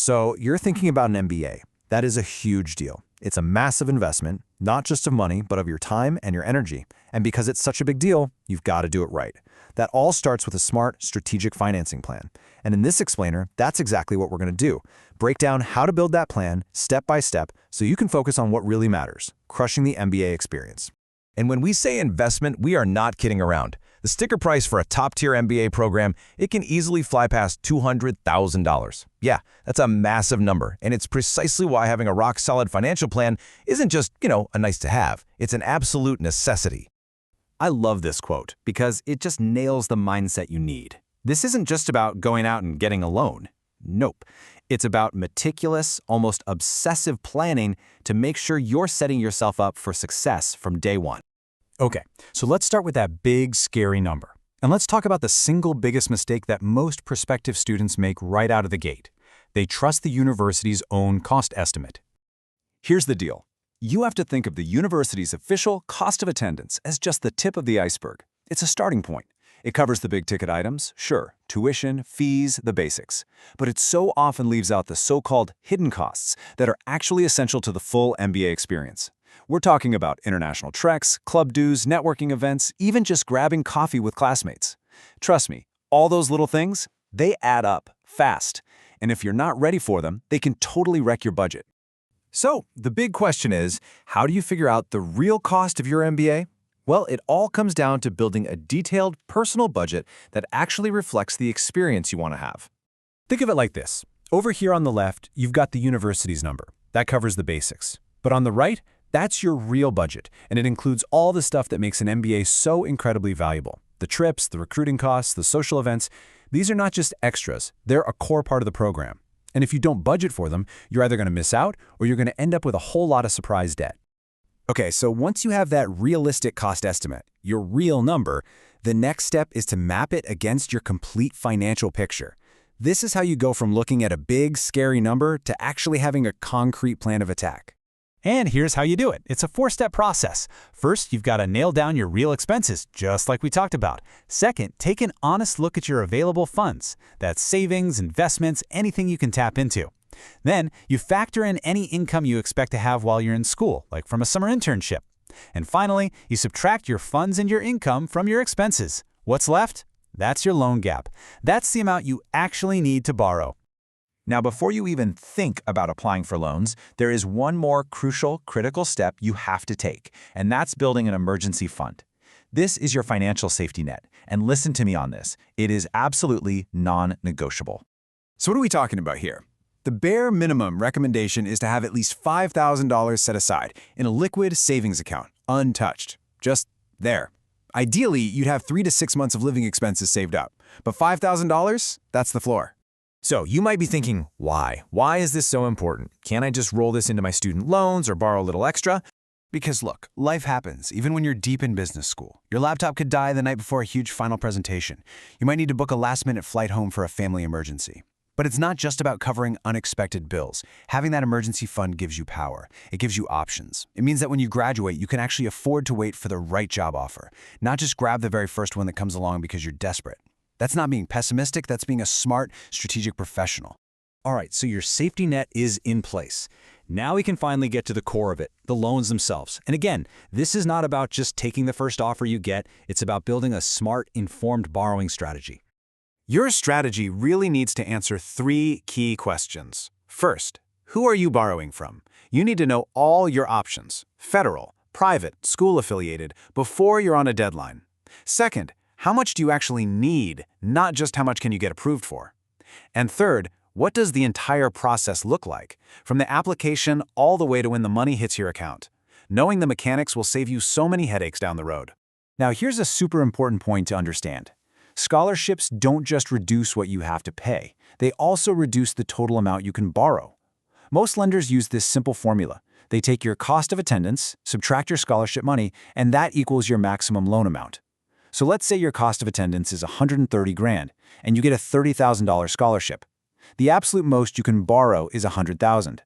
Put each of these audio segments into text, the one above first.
So you're thinking about an MBA. That is a huge deal. It's a massive investment, not just of money, but of your time and your energy. And because it's such a big deal, you've got to do it right. That all starts with a smart, strategic financing plan. And in this explainer, that's exactly what we're going to do. Break down how to build that plan step by step so you can focus on what really matters, crushing the MBA experience. And when we say investment, we are not kidding around. The sticker price for a top-tier MBA program, it can easily fly past $200,000. Yeah, that's a massive number, and it's precisely why having a rock-solid financial plan isn't just, a nice-to-have. It's an absolute necessity. I love this quote because it just nails the mindset you need. This isn't just about going out and getting a loan. Nope. It's about meticulous, almost obsessive planning to make sure you're setting yourself up for success from day one. Okay, so let's start with that big, scary number. And let's talk about the single biggest mistake that most prospective students make right out of the gate. They trust the university's own cost estimate. Here's the deal. You have to think of the university's official cost of attendance as just the tip of the iceberg. It's a starting point. It covers the big-ticket items, sure, tuition, fees, the basics. But it so often leaves out the so-called hidden costs that are actually essential to the full MBA experience. We're talking about international treks, club dues, networking events, even just grabbing coffee with classmates. Trust me, all those little things, they add up fast. And if you're not ready for them, they can totally wreck your budget. So, the big question is, how do you figure out the real cost of your MBA? Well, it all comes down to building a detailed, personal budget that actually reflects the experience you want to have. Think of it like this. Over here on the left, you've got the university's number. That covers the basics. But on the right, that's your real budget, and it includes all the stuff that makes an MBA so incredibly valuable. The trips, the recruiting costs, the social events, these are not just extras. They're a core part of the program. And if you don't budget for them, you're either going to miss out or you're going to end up with a whole lot of surprise debt. Okay, so once you have that realistic cost estimate, your real number, the next step is to map it against your complete financial picture. This is how you go from looking at a big, scary number to actually having a concrete plan of attack. And here's how you do it. It's a 4-step process. First, you've got to nail down your real expenses, just like we talked about. Second, take an honest look at your available funds. That's savings, investments, anything you can tap into. Then, you factor in any income you expect to have while you're in school, like from a summer internship. And finally, you subtract your funds and your income from your expenses. What's left? That's your loan gap. That's the amount you actually need to borrow. Now, before you even think about applying for loans, there is one more crucial, critical step you have to take, and that's building an emergency fund. This is your financial safety net, and listen to me on this. It is absolutely non-negotiable. So what are we talking about here? The bare minimum recommendation is to have at least $5,000 set aside in a liquid savings account, untouched. Just there. Ideally, you'd have 3 to 6 months of living expenses saved up, but $5,000, that's the floor. So you might be thinking, why? Why is this so important? Can't I just roll this into my student loans or borrow a little extra? Because look, life happens, even when you're deep in business school. Your laptop could die the night before a huge final presentation. You might need to book a last-minute flight home for a family emergency. But it's not just about covering unexpected bills. Having that emergency fund gives you power. It gives you options. It means that when you graduate, you can actually afford to wait for the right job offer, not just grab the very first one that comes along because you're desperate. That's not being pessimistic, that's being a smart, strategic professional. All right, so your safety net is in place. Now we can finally get to the core of it, the loans themselves. And again, this is not about just taking the first offer you get, it's about building a smart, informed borrowing strategy. Your strategy really needs to answer 3 key questions. First, who are you borrowing from? You need to know all your options, federal, private, school-affiliated, before you're on a deadline. Second, how much do you actually need, not just how much can you get approved for? And third, what does the entire process look like, from the application all the way to when the money hits your account? Knowing the mechanics will save you so many headaches down the road. Now, here's a super important point to understand. Scholarships don't just reduce what you have to pay. They also reduce the total amount you can borrow. Most lenders use this simple formula. They take your cost of attendance, subtract your scholarship money, and that equals your maximum loan amount. So let's say your cost of attendance is $130,000, and you get a $30,000 scholarship. The absolute most you can borrow is $100,000.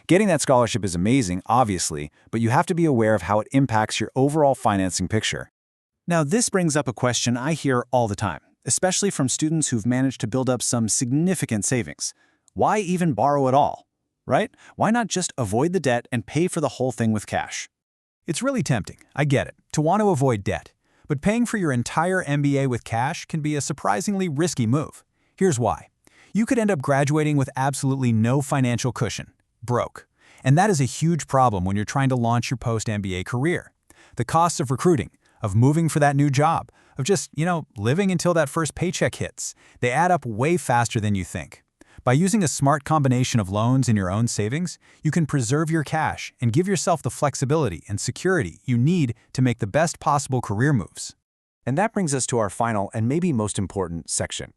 Getting that scholarship is amazing, obviously, but you have to be aware of how it impacts your overall financing picture. Now, this brings up a question I hear all the time, especially from students who've managed to build up some significant savings. why even borrow at all? Right? Why not just avoid the debt and pay for the whole thing with cash? It's really tempting, I get it, to want to avoid debt. But paying for your entire MBA with cash can be a surprisingly risky move. Here's why. You could end up graduating with absolutely no financial cushion, broke. And that is a huge problem when you're trying to launch your post-MBA career. The costs of recruiting, of moving for that new job, of just, living until that first paycheck hits, they add up way faster than you think. By using a smart combination of loans and your own savings, you can preserve your cash and give yourself the flexibility and security you need to make the best possible career moves. And that brings us to our final and maybe most important section.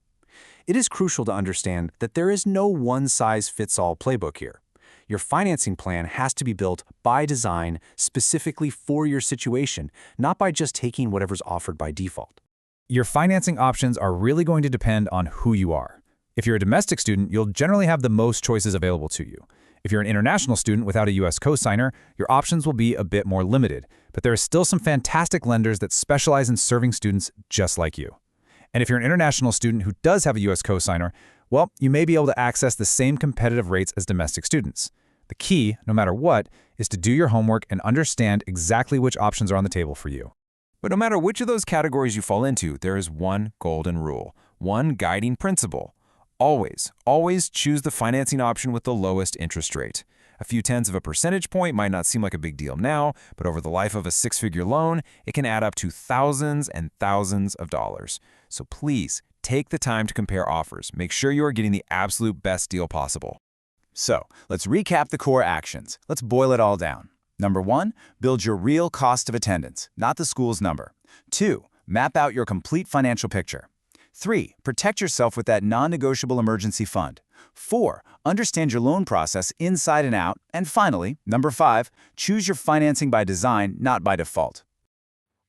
It is crucial to understand that there is no one-size-fits-all playbook here. Your financing plan has to be built by design specifically for your situation, not by just taking whatever's offered by default. Your financing options are really going to depend on who you are. If you're a domestic student, you'll generally have the most choices available to you. If you're an international student without a U.S. cosigner, your options will be a bit more limited, but there are still some fantastic lenders that specialize in serving students just like you. And if you're an international student who does have a U.S. cosigner, well, you may be able to access the same competitive rates as domestic students. The key, no matter what, is to do your homework and understand exactly which options are on the table for you. But no matter which of those categories you fall into, there is one golden rule, one guiding principle. Always choose the financing option with the lowest interest rate. A few tenths of a percentage point might not seem like a big deal now, but over the life of a six-figure loan, it can add up to thousands and thousands of dollars. So please, take the time to compare offers. Make sure you are getting the absolute best deal possible. So, let's recap the core actions. Let's boil it all down. Number 1, build your real cost of attendance, not the school's number. 2, map out your complete financial picture. 3, protect yourself with that non-negotiable emergency fund. 4, understand your loan process inside and out. And finally, number 5, choose your financing by design, not by default.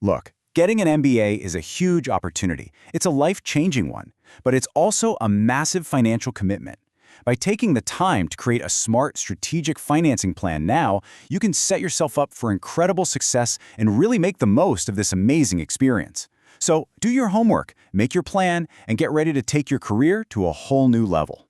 Look, getting an MBA is a huge opportunity. It's a life-changing one, but it's also a massive financial commitment. By taking the time to create a smart, strategic financing plan now, you can set yourself up for incredible success and really make the most of this amazing experience. So do your homework, make your plan, and get ready to take your career to a whole new level.